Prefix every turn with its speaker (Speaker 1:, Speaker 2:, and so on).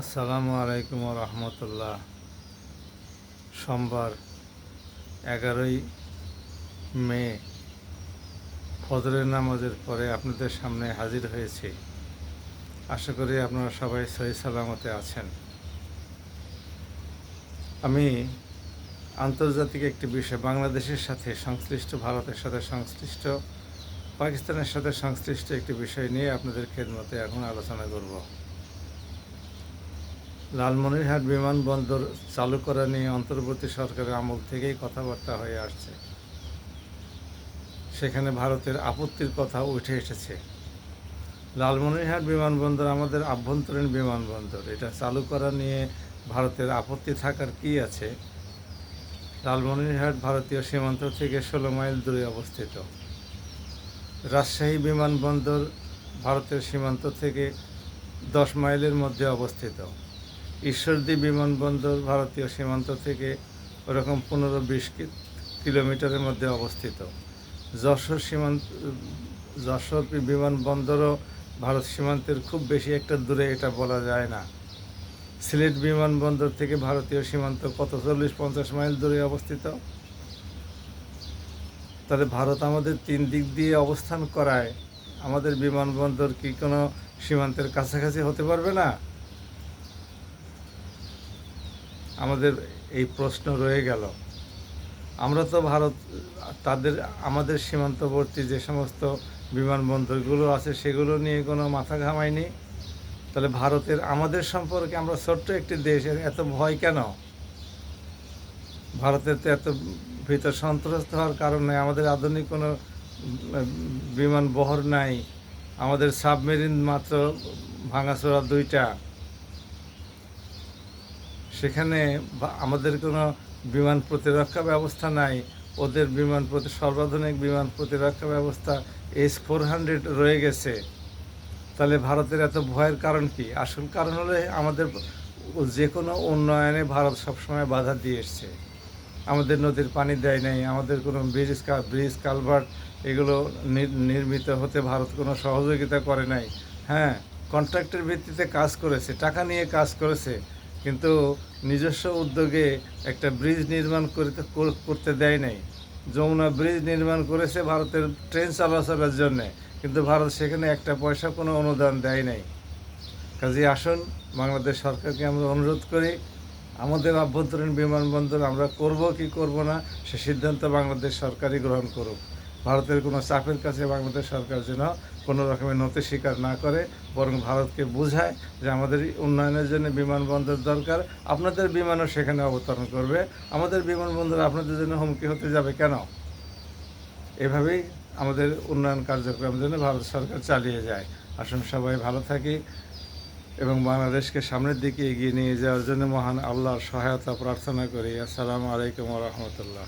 Speaker 1: আসসালামু আলাইকুম রহমতুল্লাহ। সোমবার 11ই মে ফজরের নামাজের পরে আপনাদের সামনে হাজির হয়েছি। আশা করি আপনারা সবাই সহি সালামতে আছেন। আমি আন্তর্জাতিক একটি বিষয়, বাংলাদেশের সাথে সংশ্লিষ্ট, ভারতের সাথে সংশ্লিষ্ট, পাকিস্তানের সাথে সংশ্লিষ্ট একটি বিষয় নিয়ে আপনাদের খেদমতে এখন আলোচনা করব। লালমনিরহাট বিমানবন্দর চালু করা নিয়ে অন্তর্বর্তী সরকারের আমল থেকেই কথাবার্তা হয়ে আসছে। সেখানে ভারতের আপত্তির কথা উঠে এসেছে। লালমনিরহাট বিমানবন্দর আমাদের আভ্যন্তরীণ বিমানবন্দর, এটা চালু করা নিয়ে ভারতের আপত্তি থাকার কি আছে? লালমনিরহাট ভারতীয় সীমান্ত থেকে 16 মাইল দূরে অবস্থিত। রাজশাহী বিমানবন্দর ভারতের সীমান্ত থেকে 10 মাইলের মধ্যে অবস্থিত। ঈশ্বরদী বিমানবন্দর ভারতীয় সীমান্ত থেকে ওরকম 15-20 কিলোমিটারের মধ্যে অবস্থিত। যশোর বিমানবন্দরও ভারত সীমান্তের খুব বেশি একটা দূরে, এটা বলা যায় না। সিলেট বিমানবন্দর থেকে ভারতীয় সীমান্ত কত 40-50 মাইল দূরে অবস্থিত। তাহলে ভারত আমাদের 3 দিক দিয়ে অবস্থান করায় আমাদের বিমানবন্দর কি কোনো সীমান্তের কাছাকাছি হতে পারবে না? আমাদের এই প্রশ্ন রয়ে গেল। আমরা তো আমাদের সীমান্তবর্তী যে সমস্ত বিমানবন্দরগুলো আছে সেগুলো নিয়ে কোনো মাথা ঘামাইনি। তাহলে ভারতের আমাদের সম্পর্কে, আমরা ছোট্ট একটি দেশের এত ভয় কেন? ভারতের তো এত ভিতর সন্ত্রস্ত হওয়ার কারণে আমাদের আধুনিক কোনো বিমান বহর নাই। আমাদের সাবমেরিন মাত্র ভাঙাচোরা 2টা। সেখানে আমাদের কোনো বিমান প্রতিরক্ষা ব্যবস্থা নাই। ওদের সর্বাধুনিক বিমান প্রতিরক্ষা ব্যবস্থা S-400 রয়ে গেছে। তাহলে ভারতের এত ভয়ের কারণ কি? আসল কারণ হলো আমাদের যে কোনো উন্নয়নে ভারত সবসময় বাধা দিয়ে এসছে। আমাদের নদীর পানি দেয় নাই, আমাদের কোনো ব্রিজ কালভার্ট এগুলো নির্মিত হতে ভারত কোনো সহযোগিতা করে নাই। হ্যাঁ, কন্ট্রাক্টের ভিত্তিতে কাজ করেছে, টাকা নিয়ে কাজ করেছে, কিন্তু নিজস্ব উদ্যোগে একটা ব্রিজ নির্মাণ করতে দেয় নাই। যমুনা ব্রিজ নির্মাণ করেছে ভারতের ট্রেন চলাচলের জন্যে, কিন্তু ভারত সেখানে একটা পয়সা কোনো অনুদান দেয় নাই। কাজে আসুন, বাংলাদেশ সরকারকে আমরা অনুরোধ করি, আমাদের আভ্যন্তরীণ বিমানবন্দর আমরা করব কি করব না সে সিদ্ধান্ত বাংলাদেশ সরকারই গ্রহণ করুক। ভারতের কোনো চাপের কাছে বাংলাদেশ সরকার যেন কোনো রকমের নতি স্বীকার না করে, বরং ভারতকে বোঝায় যে আমাদের উন্নয়নের জন্য বিমানবন্দর দরকার, আপনাদের বিমানও সেখানে অবতরণ করবে, আমাদের বিমানবন্দর আপনাদের জন্য হুমকি হতে যাবে কেন? এভাবেই আমাদের উন্নয়ন কার্যক্রম যেন ভারত সরকার চালিয়ে যায়। আসুন সবাই ভালো থাকি এবং বাংলাদেশকে সামনের দিকে এগিয়ে নিয়ে যাওয়ার জন্য মহান আল্লাহর সহায়তা প্রার্থনা করি। আসসালামু আলাইকুম রহমতুল্লাহ।